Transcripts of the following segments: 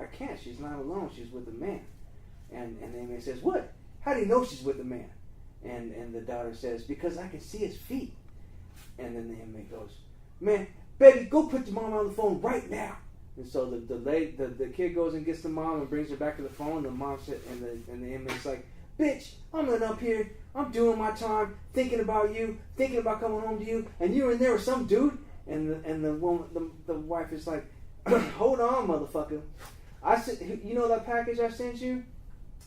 I can't. She's not alone. She's with a man. And the inmate says, what? How do you know she's with a man? And the daughter says, because I can see his feet. And then the inmate goes, man, baby, go put your mom on the phone right now. And so the kid goes and gets the mom and brings her back to the phone. The mom said, and the inmate's like, bitch, I'm up here. I'm doing my time, thinking about you, thinking about coming home to you, and you're in there with some dude. And the wife is like, hold on, motherfucker. I said, you know that package I sent you?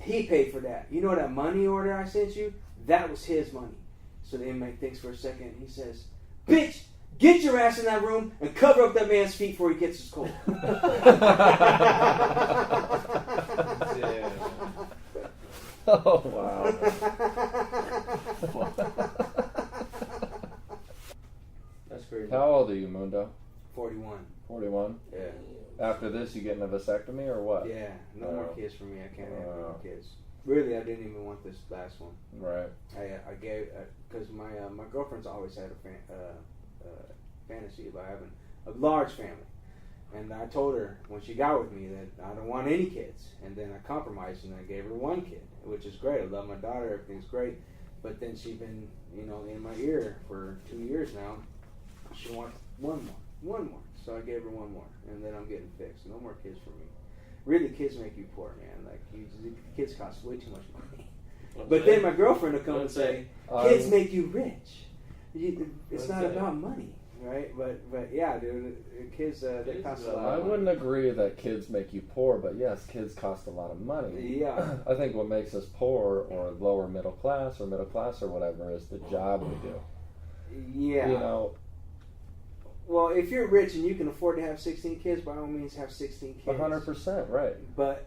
He paid for that. You know that money order I sent you? That was his money. So the inmate thinks for a second. He says, bitch, get your ass in that room and cover up that man's feet before he gets his cold. Yeah. Oh, wow. That's crazy. How old are you, Mundo? 41. 41? Yeah. After this, you getting a vasectomy or what? Yeah. No more kids for me. I can't have any more kids. Really, I didn't even want this last one. Right. I gave, because my girlfriend's always had a fantasy about having a large family. And I told her when she got with me that I don't want any kids. And then I compromised and I gave her one kid, which is great. I love my daughter. Everything's great. But then she's been, in my ear for 2 years now. She wants one more. So I gave her one more. And then I'm getting fixed. No more kids for me. Really, kids make you poor, man. Like, kids cost way too much money. But then my girlfriend will come and say, kids make you rich. It's not about money. Right, but yeah, dude, kids they cost a lot. I wouldn't agree that kids make you poor, but yes, kids cost a lot of money. Yeah, I think what makes us poor or lower middle class or whatever is the job we do. Yeah, Well, if you're rich and you can afford to have 16 kids, by all means, have 16 kids. 100%, right? But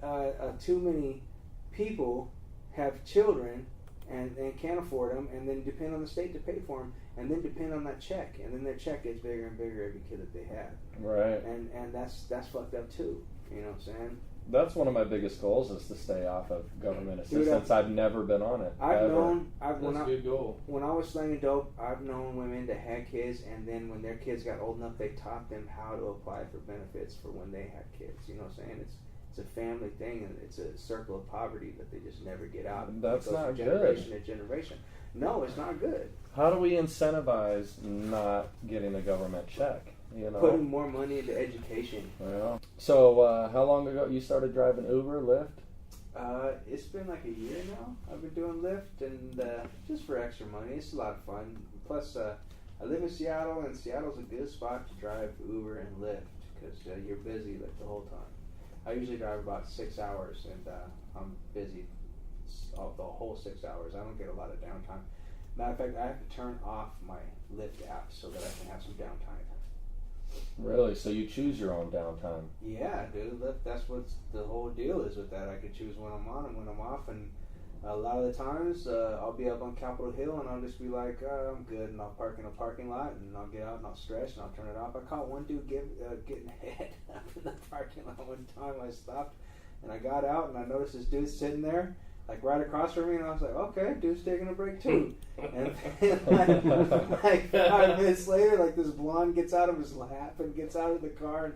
too many people have children and can't afford them, and then depend on the state to pay for them, and then depend on that check, and then their check gets bigger and bigger every kid that they have. Right. And that's fucked up too. You know what I'm saying? That's one of my biggest goals is to stay off of government assistance. Dude, I've never been on it. That's a good goal. When I was slanging dope, I've known women that had kids, and then when their kids got old enough, they taught them how to apply for benefits for when they had kids. You know what I'm saying? It's a family thing, and it's a circle of poverty that they just never get out of. That's not good. Generation to generation. No, it's not good. How do we incentivize not getting a government check? Putting more money into education. Yeah. So, how long ago you started driving Uber, Lyft? It's been like a year now. I've been doing Lyft, and just for extra money. It's a lot of fun. Plus, I live in Seattle, and Seattle's a good spot to drive Uber and Lyft because you're busy like the whole time. I usually drive about 6 hours, and I'm busy the whole 6 hours. I don't get a lot of downtime. Matter of fact, I have to turn off my Lyft app so that I can have some downtime. Really? So you choose your own downtime? Yeah, dude. That's what the whole deal is with that. I can choose when I'm on and when I'm off, and a lot of the times I'll be up on Capitol Hill and I'll just be like, I'm good, and I'll park in a parking lot and I'll get out and I'll stretch and I'll turn it off. I caught one dude getting head up in the parking lot one time. I stopped and I got out and I noticed this dude sitting there like right across from me, and I was like, okay, dude's taking a break too. And then like 5 minutes later, like this blonde gets out of his lap and gets out of the car,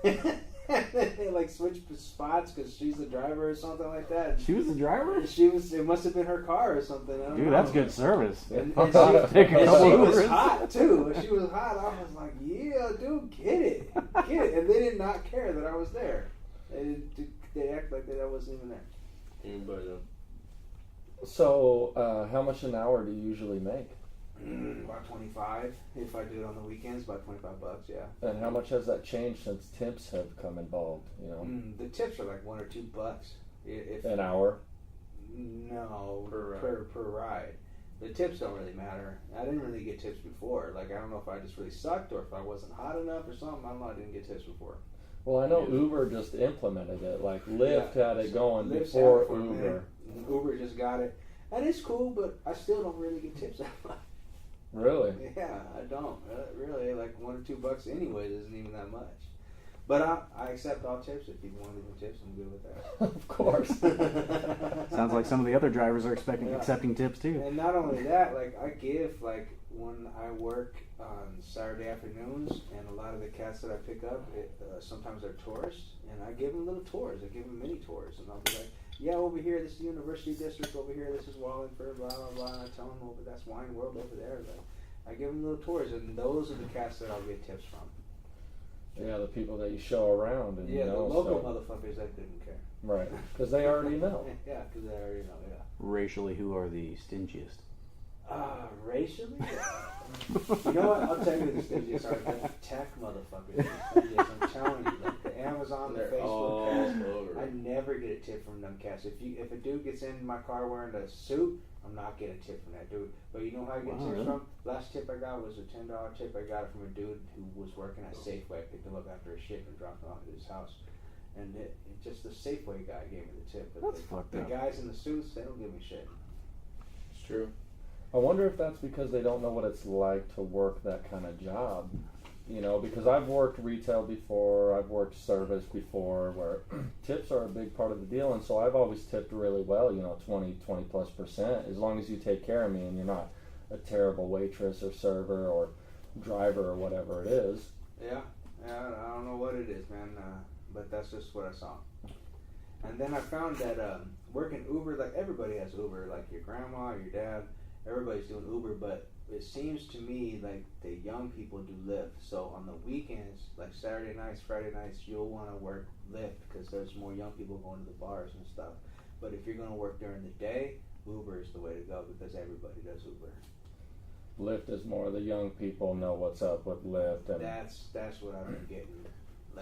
and they like switch spots because she's the driver or something like that. She was the driver? She was. It must have been her car or something. I don't know. That's good service. And she was hot too. She was hot. I was like, yeah, dude, get it. And they did not care that I was there. They act like that I wasn't even there. So, how much an hour do you usually make? About 25. If I do it on the weekends, about $25, yeah. And how much has that changed since tips have come involved? The tips are like $1 or $2. If an hour? No, per ride. The tips don't really matter. I didn't really get tips before. Like, I don't know if I just really sucked or if I wasn't hot enough or something. I don't know. I didn't get tips before. Well, I know Uber just implemented it. Like, Lyft had it going before Uber. Uber just got it. And it's cool, but I still don't really get tips that much. Really? Yeah, I don't. Really, like $1 or $2 anyways isn't even that much. But I accept all tips. If people want to leave me tips, I'm good with that. Of course. Sounds like some of the other drivers are accepting tips too. And not only that, like I give, like when I work on Saturday afternoons, and a lot of the cats that I pick up, sometimes they're tourists, and I give them little tours. I give them mini tours, and I'll be like, yeah, over here, this is the University District. Over here, this is Wallingford, blah, blah, blah. And I tell them, over that's Wine World over there. But I give them little tours, and those are the cats that I'll get tips from. Yeah, the people that you show around. And, yeah, the local motherfuckers that didn't care. Right, because they already know. Yeah, because they already know, yeah. Racially, who are the stingiest? Racially? You know what? I'll tell you the stingiest are the tech motherfuckers. I'm telling you, like the Amazon, the Facebook cats, I never get a tip from them cats. If a dude gets in my car wearing a suit, I'm not getting a tip from that dude. But you know how I get tips from? Last tip I got was a $10 tip. I got it from a dude who was working at Safeway. I picked him up after a shift and dropped him off at his house. And just the Safeway guy gave me the tip. But the guys in the suits, they don't give me shit. It's true. I wonder if that's because they don't know what it's like to work that kind of job. You know, because I've worked retail before, I've worked service before, where tips are a big part of the deal, and so I've always tipped really well, 20+%, as long as you take care of me and you're not a terrible waitress or server or driver or whatever it is. Yeah, I don't know what it is, man, but that's just what I saw. And then I found that working Uber, like everybody has Uber, like your grandma, your dad, everybody's doing Uber, but it seems to me like the young people do Lyft. So on the weekends, like Saturday nights, Friday nights, you'll want to work Lyft because there's more young people going to the bars and stuff. But if you're going to work during the day, Uber is the way to go because everybody does Uber. Lyft is more the young people know what's up with Lyft. And that's what I've been getting.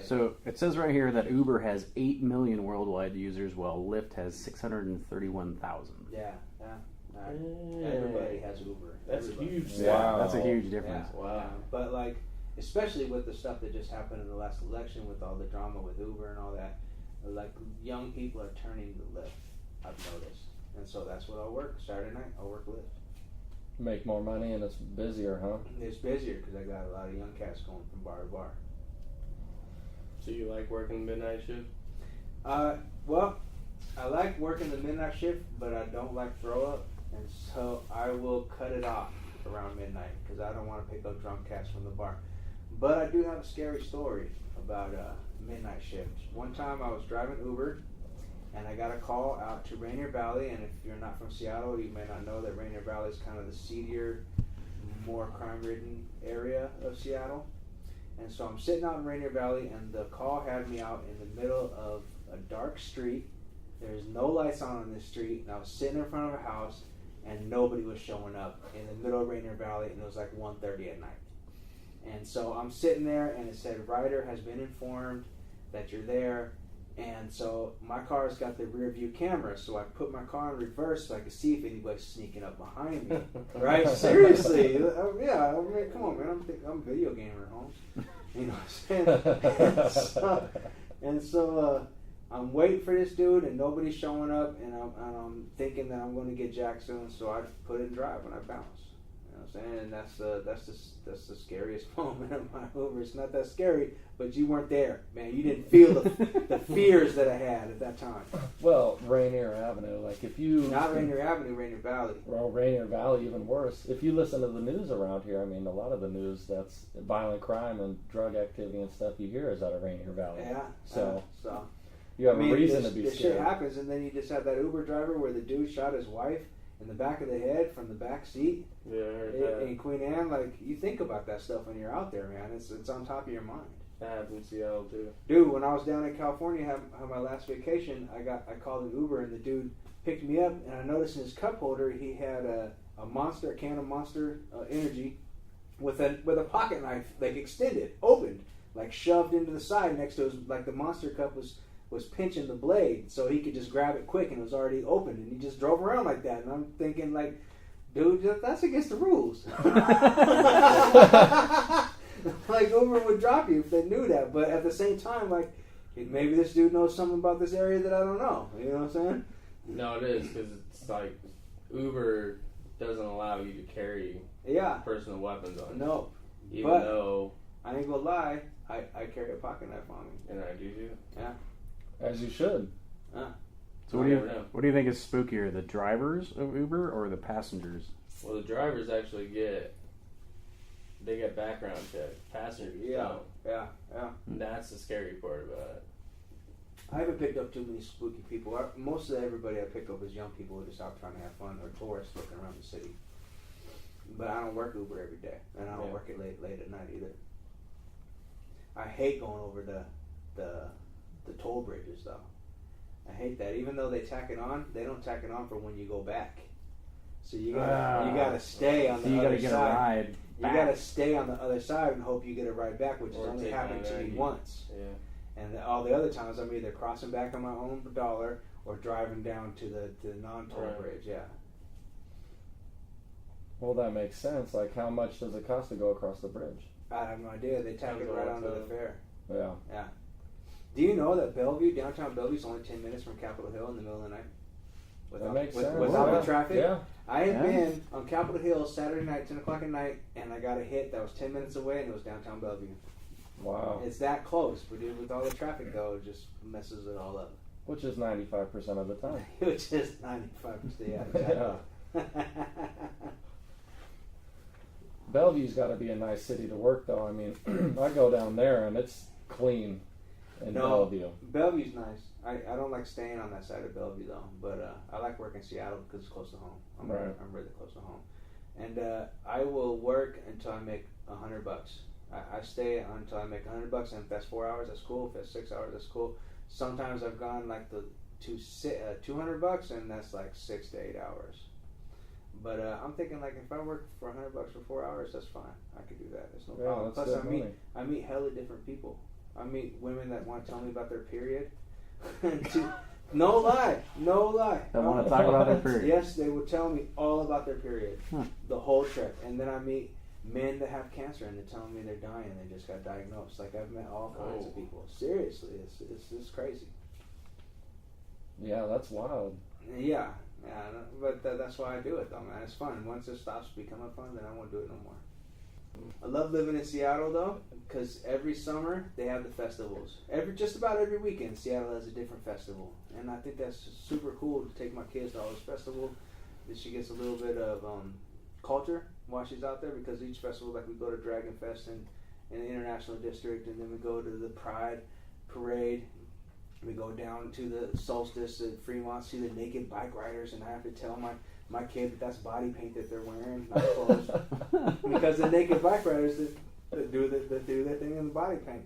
So it says right here that Uber has 8 million worldwide users, while Lyft has 631,000. Yeah. Everybody has Uber. That's huge. Wow. That's a huge difference. Yeah. Wow. But like, especially with the stuff that just happened in the last election, with all the drama with Uber and all that, like young people are turning to Lyft. I've noticed, and so that's what I'll work. Saturday night, I'll work Lyft. Make more money and it's busier, huh? It's busier because I got a lot of young cats going from bar to bar. So you like working midnight shift? Well, I like working the midnight shift, but I don't like throw up. And so I will cut it off around midnight because I don't want to pick up drunk cats from the bar. But I do have a scary story about midnight shift. One time I was driving Uber and I got a call out to Rainier Valley. And if you're not from Seattle, you may not know that Rainier Valley is kind of the seedier, more crime-ridden area of Seattle. And so I'm sitting out in Rainier Valley, and the call had me out in the middle of a dark street. There's no lights on this street, and I was sitting in front of a house, and nobody was showing up in the middle of Rainier Valley, and it was like 1:30 at night. And so I'm sitting there, and it said, "Rider has been informed that you're there." And so my car's got the rear view camera, so I put my car in reverse so I could see if anybody's sneaking up behind me. Right? Seriously. Yeah, I mean, come on, man. I'm a video gamer, Holmes. You know what I'm saying? And so I'm waiting for this dude, and nobody's showing up, and I'm thinking that I'm going to get jacked soon, so I put it in drive when I bounce. You know what I'm saying? And that's the scariest moment of my Uber. It's not that scary, but you weren't there, man. You didn't feel the fears that I had at that time. Well, Rainier Avenue, like if you... Not Rainier Avenue, Rainier Valley. Well, Rainier Valley, even worse. If you listen to the news around here, I mean, a lot of the news that's violent crime and drug activity and stuff you hear is out of Rainier Valley. Yeah. So you have a reason to be this scared. Shit happens, and then you just have that Uber driver where the dude shot his wife in the back of the head from the back seat. Yeah, I heard that. In Queen Anne, like, you think about that stuff when you're out there, man. It's on top of your mind. That happened in Seattle too. Dude, when I was down in California, had my last vacation, I called an Uber, and the dude picked me up, and I noticed in his cup holder he had a can of Monster Energy with a pocket knife, like extended, opened, like shoved into the side next to his, like the Monster cup was pinching the blade, so he could just grab it quick, and it was already open, and he just drove around like that, and I'm thinking, like, dude, that's against the rules. Like, Uber would drop you if they knew that, but at the same time, like, maybe this dude knows something about this area that I don't know. You know what I'm saying? No, it is, because it's like Uber doesn't allow you to carry personal weapons on you. No. Even but though... I ain't gonna lie, I carry a pocket knife on me. And I do too? Yeah. As you should. So what do you think is spookier, the drivers of Uber or the passengers? Well, the drivers actually get they get background check. Passengers don't. Yeah. And that's the scary part about it. I haven't picked up too many spooky people. Most of everybody I pick up is young people who are just out trying to have fun, or tourists looking around the city. But I don't work Uber every day, and I don't work it late at night either. I hate going over the toll bridges though. I hate that. Even though they tack it on, they don't tack it on for when you go back. So you gotta stay on the other side. You gotta get a ride back. You gotta stay on the other side and hope you get a ride back, which has only happened to me once. Yeah. And all the other times I'm either crossing back on my own dollar or driving down to the non-toll bridge. Yeah. Well, that makes sense. Like, how much does it cost to go across the bridge? I have no idea. They tack it right onto the fare. Yeah. Yeah. Do you know that downtown Bellevue, is only 10 minutes from Capitol Hill in the middle of the night? That makes sense. Without the traffic? Yeah. I have been on Capitol Hill Saturday night, 10 o'clock at night, and I got a hit that was 10 minutes away, and it was downtown Bellevue. Wow. It's that close, but with all the traffic, though, it just messes it all up. Which is 95% of the time. Which is 95%, yeah, exactly. Yeah. Bellevue's got to be a nice city to work, though. I mean, I go down there, and it's clean in Bellevue. Bellevue's nice. I don't like staying on that side of Bellevue, though, but I like working in Seattle because it's close to home. I'm really close to home. And I will work until I make $100. I stay until I make $100, and if that's 4 hours, that's cool. If that's 6 hours, that's cool. Sometimes I've gone like to $200, and that's like 6 to 8 hours. But I'm thinking like if I work for $100 for 4 hours, that's fine. I could do that. There's no problem. Plus, I meet hella different people. I meet women that want to tell me about their period. No lie. They want to talk about their period. Yes, they will tell me all about their period, the whole trip. And then I meet men that have cancer, and they're telling me they're dying. They just got diagnosed. Like, I've met all kinds of people. Seriously, it's crazy. Yeah, that's wild. Yeah, but that's why I do it, though, man. It's fun. Once it stops becoming fun, then I won't do it no more. I love living in Seattle, though, because every summer they have the festivals. Just about every weekend, Seattle has a different festival, and I think that's super cool to take my kids to all those festivals. That she gets a little bit of culture while she's out there, because each festival, like, we go to Dragon Fest in the International District, and then we go to the Pride Parade. We go down to the Solstice at Fremont, see the naked bike riders, and I have to tell my kid that that's body paint that they're wearing, not clothes. Because the naked bike riders that do their thing in the body paint.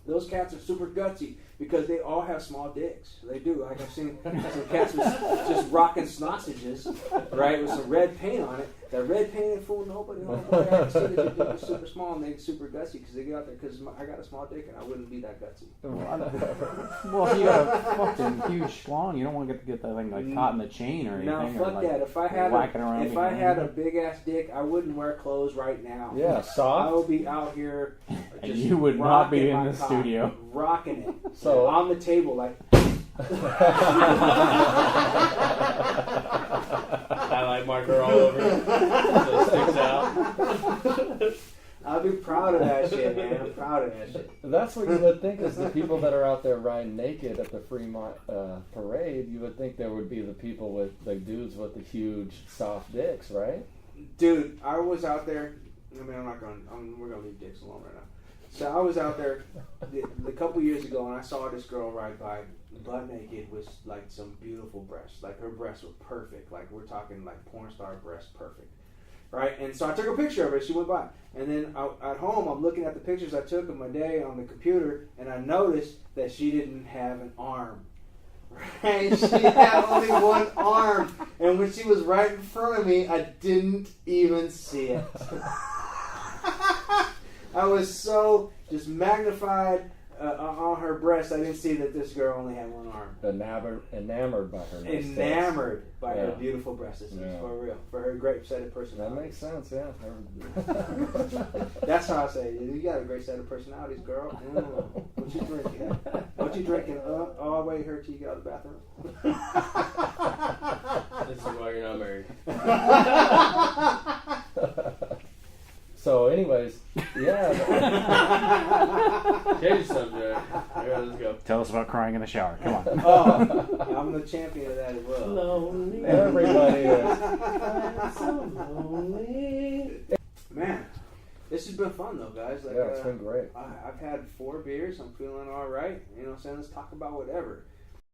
Those cats are super gutsy because they all have small dicks. They do. Like, I've seen some cats with just rocking sausages, right, with some red paint on it. That red paint ain't fool nobody. I can see that your dick is super small and they're super gutsy because they get out there, because I got a small dick and I wouldn't be that gutsy. Well, if you got a fucking huge schlong, you don't want to get that thing like caught in the chain or anything. No, fuck that. If I had a big ass dick, I wouldn't wear clothes right now. Yeah, soft. I would be out here. And you would not be in the studio. Rocking it. So on the table, like. Highlight marker all over it, so it sticks out. I'll be proud of that shit, man. I'm proud of that shit. That's what you would think is the people that are out there riding naked at the Fremont parade. You would think there would be the people with the dudes with the huge soft dicks, right? Dude, I was out there. I mean, we're gonna leave dicks alone right now. So I was out there a couple years ago, and I saw this girl ride by, butt naked, with like some beautiful breasts. Like, her breasts were perfect. Like, we're talking like porn star breasts, perfect. Right? And so I took a picture of her. She went by. And then at home, I'm looking at the pictures I took of my day on the computer, and I noticed that she didn't have an arm. Right? She had only one arm. And when she was right in front of me, I didn't even see it. I was so just magnified on her breast, I didn't see that this girl only had one arm. Enamored by her. Enamored by her beautiful breasts. For real. For her great set of personalities. That makes sense, yeah. That's how I say it. You got a great set of personalities, girl. What you drinking? What you drinking all the way here till you get out of the bathroom? This is why you're not married. So, anyways, yeah. Change the subject. Yeah, let's go. Tell us about crying in the shower. Come on. Oh, I'm the champion of that as well. Lonely. Everybody is. I'm so lonely. Man, This has been fun though, guys. Like, yeah, it's been great. I've had 4 beers. I'm feeling all right. You know what I'm saying? Let's talk about whatever.